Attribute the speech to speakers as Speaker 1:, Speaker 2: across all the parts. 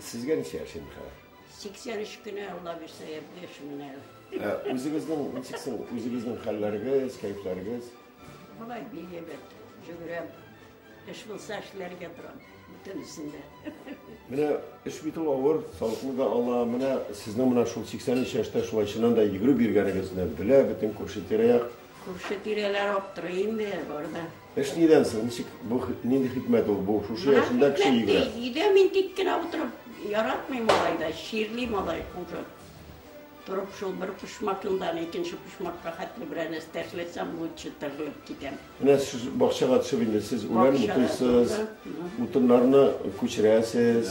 Speaker 1: sizga necha yosh endi hali?
Speaker 2: 83 kuni Alloh bersa 5 ming.
Speaker 1: O'zingizning hallarigiz, kayflarigiz?
Speaker 2: Voy, beybat, juguram. İş bulsa işlerge duram. Bütün üstünde.
Speaker 1: Mine iş bitil ağır, sağlıklı da Allah mine sizden mine şu 83 yaşta şu yaşından da yürü bir gereğinizden bile bütün kurşetireyak.
Speaker 2: Kurşetireler opturayım diye orada.
Speaker 1: İş nedensin? Bu neydi hikmet o? Bu şu yaşında kişi yürü.
Speaker 2: Gidiyorum intikkine oturup yaratmayayım olayda, şiirliyim olay kurşu. Durup şu bir puşmakından ikinci puşmakka hatlı bir anız tersletsem bu çıtırlıp gidem.
Speaker 1: Yine siz bakşağa çıkınca siz ulan mutluysunuz, mutlullarını köçürəsiz,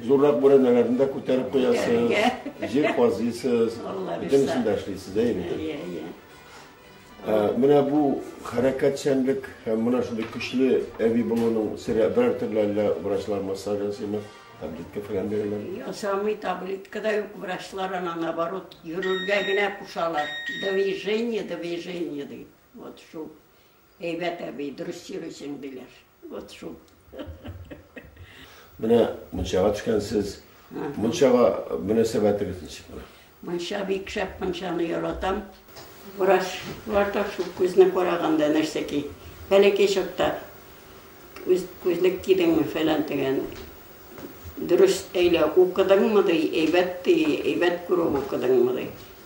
Speaker 1: zorlak buranlarında kötərib koyasınız, jir fazlısınız, bütün için daşlısınız değil mi? Mine bu hareketçenlik, mine şurada güçlü evi bulunun birer türlerle uğraşlar masajası mı? Tablitka falan verirler.
Speaker 2: Самый таблиткада yok врачларına наоборот yürürgene kuşalar. Движение deyip. Вот şu. Evet abi dressirüsün diler. Вот şu.
Speaker 1: Mine mınçağa düşkensiz. Mınçağa münasebetiniz için mi?
Speaker 2: Mınça bir kişap mınçanı yaratam. Vraçlarda şu kuzuna korağanda nerse ki. Hele ki şokta kuzluk gidin mi falan degen. Dürüst eyle okudun mu da evet kuru okudun mu da.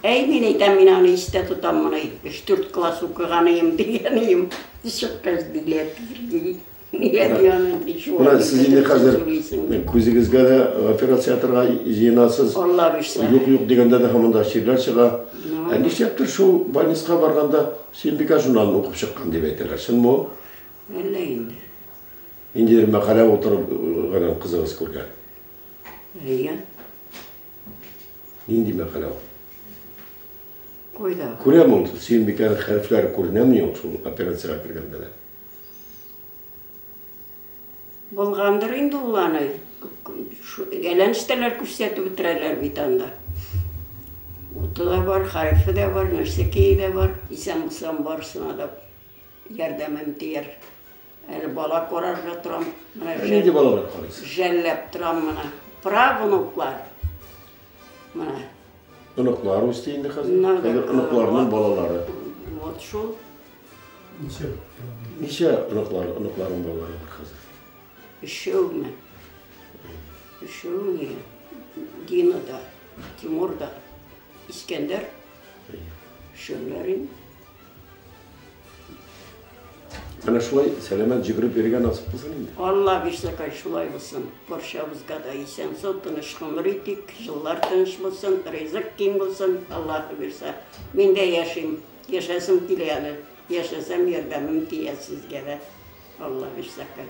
Speaker 2: Ey mineyden minanı iste tutam mı da. 3-4 klas okuganıyım diyeniyim. Çok kız diler. Niye diyorsun diye şu
Speaker 1: an. Siz yine hazır kuzigizge de operasyatırga jinasız.
Speaker 2: Allah bilsin.
Speaker 1: Yok degende de hamında şiirler çığa. Ne yaptır şu Baniska barganda sen birkaç jurnalını okup çıkan diye beytirler. Şun mu?
Speaker 2: Öyle indi.
Speaker 1: İndiler makale oturup kızınız kurgan.
Speaker 2: İyi.
Speaker 1: Nindi makale o?
Speaker 2: Koyda.
Speaker 1: Kuremon, sen bir kere harfler kurunamıyor şu operasyona girgende de.
Speaker 2: Bolgandır indi ulanı. Gelen isteler kuşsetip bitirerler bir tane. Otu da var, harfi de var, nörseki de var. İsem varsına da yardımım diyer. El bala korarga turam.
Speaker 1: Neydi balalar kalırız?
Speaker 2: Jellep turam bana. Prav unuklar. Bana.
Speaker 1: Unuklar üsteyinde hazır. Unuklarının balaları.
Speaker 2: Ot şu.
Speaker 1: Niçe unukların balaları var hazır?
Speaker 2: Işığım. Işığım ya. Dina'da, Timur'da, İskender. Işığımların.
Speaker 1: Ana şulay selamet jigirip bergen nasip bulsun indi.
Speaker 2: Allah bilsaka şulay bulsun. Porşabızga da isen son tanışkınlar idik. Yıllar tanış bulsun, rızık kim bulsun. Allah bilse. Ben de yaşayayım. Yaşasım dileyeli. Yaşasam yardımım diye sizlere. Allah bilsaka.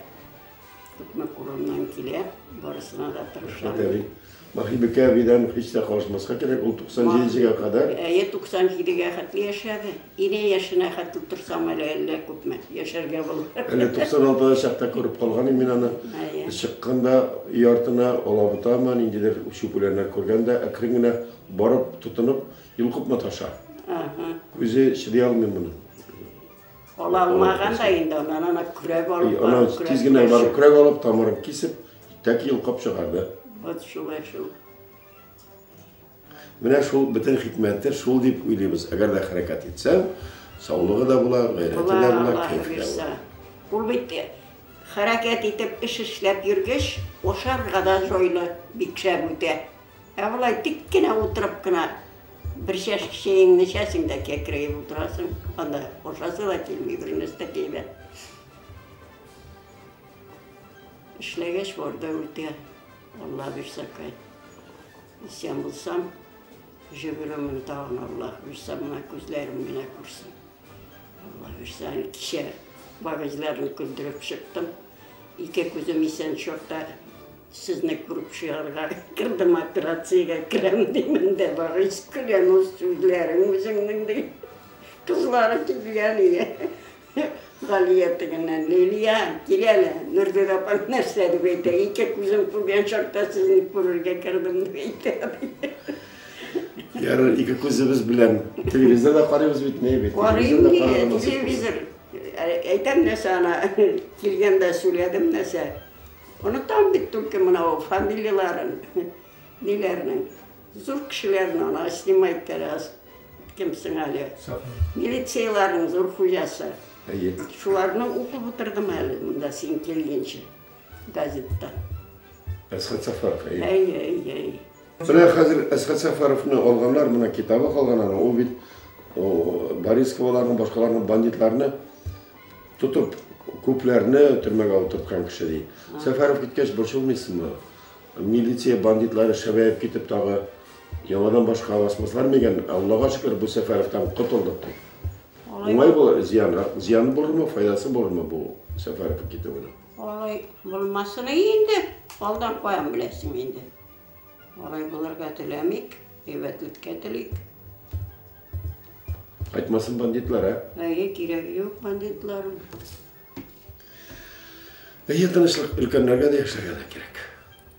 Speaker 2: Hükme kurumdan kile. Barısına da tırışalım.
Speaker 1: Mahibike eviden hiç de karşımasına gerek. O 97'ye kadar.
Speaker 2: 97'ye kadar yaşadı. Yine yaşına kadar tutursam öyle 50 küpme. Yaşarga bulur.
Speaker 1: 96'da şakta kurup kalgan emin çıkkanda yartına olabıtaman indiler şüphelerine kurganda akringine barıp tutunup yılkıpma taşa. Gözü şiddiye almayayım bunu.
Speaker 2: Olalmagan da indi ona kürek alıp
Speaker 1: ona tizgine barıp kürek alıp tamarıp kesip tek yılkıp çıkardı.
Speaker 2: Şul.
Speaker 1: Mine şul bütün hikmetler şul deyip uylayımız. Eğer de hareket etsem, sağlığı da bula, gayreti de bula, keyfi de bula.
Speaker 2: Bul bitti. Hareket edip iş işlep yürgeç, oşar da joylu bir kişe büyüte. Evlay dikkine oturup kına bir şeyin neşesinde kekreyip oturasın. Onda oşası da kelmeyi biriniz de keybe. İşlegeç orada ülke. Allah bir sakay. İsyan bulsam, jübürümün dağın Allah bilsem, gözlerim bine kursun. Allah bilsem, kişi bagajlarını güldürüp çıktım. İki gözüm isen çok da sizni kurup şiarga kırdım operasyaya kirem demin de bagaj külen o sözlerin bizimden de kızları gülüyor. Galiyetinden Leyliya, Kilele, Nurdur Apan nersedi beyte, iki kuzum kurgan şartta sizni kururga kırdım beyte.
Speaker 1: Yarın iki kuzumuz bilen televizyonda karıyoruz bitmeyi beyte.
Speaker 2: Karayım diye, televizyon. Eytem ne sana, kilgende söyledim nese. Unutam bittik buna o familiyaların, nelerinin, zor kişilerin ona slimayıp keras. Kimsin Ali? Militsiyaların zor hujası. Şularını okup bitirdim hali bunda sen kelgençe gazetten.
Speaker 1: Eshat Safarov.
Speaker 2: Ey.
Speaker 1: Buna hazır Eshat Safarov'ni olganlar buna kitabı kalganlar o bit Boriskovalarning boshqalarning banditlarni tutib ko'plarni turmaga o'tirgan kishi deydi. Safarov ketgach bo'sholmaysizmi? Militsiya banditlari shabayib ketib tag'i yamadan boshqa basmaslarmigan Allohga shukr bu Safarovdan qutuldik. Nima bo'lar? Ziyoni bo'ladimi, foydasi bo'ladimi bu Safarov ketuvini?
Speaker 2: Olay bo'lmasini endi oldan qo'yam bilasan endi. Olay bo'larga tilamik, evatlikka tilik.
Speaker 1: Aytmasin banditlar, ha?
Speaker 2: Keragi yo'q banditlarim.
Speaker 1: Tinchlik ulkanlarga da yashagan kerak.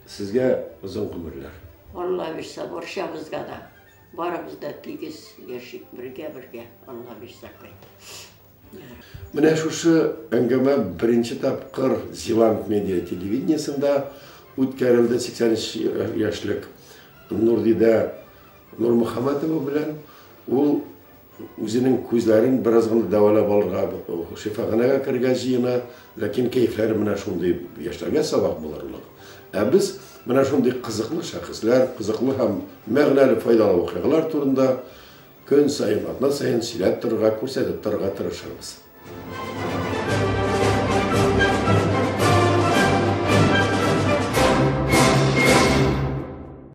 Speaker 1: Sizga uzun umrlar.
Speaker 2: Allah bersa borishamizga da borimizda tegiz yashaylik birga. Allah bersa qo'y.
Speaker 1: Mana shu angama birinchi tapqir Zeland media televideniyasida o'tkarildi 83 yoshlik Nurdida Nurmuhammadova bilan u o'zining ko'zlarini birozgina davolab olgan shifoxonaga kirganligini, lekin kayflari mana shunday yoshlarga saboq bo'larlar. Biz mana shunday qiziqli shaxslar, qiziqli ham ma'noli foydali voqealar turida kun sayin, atna sayin silab turga, ko'rsatib turga tirishamiz.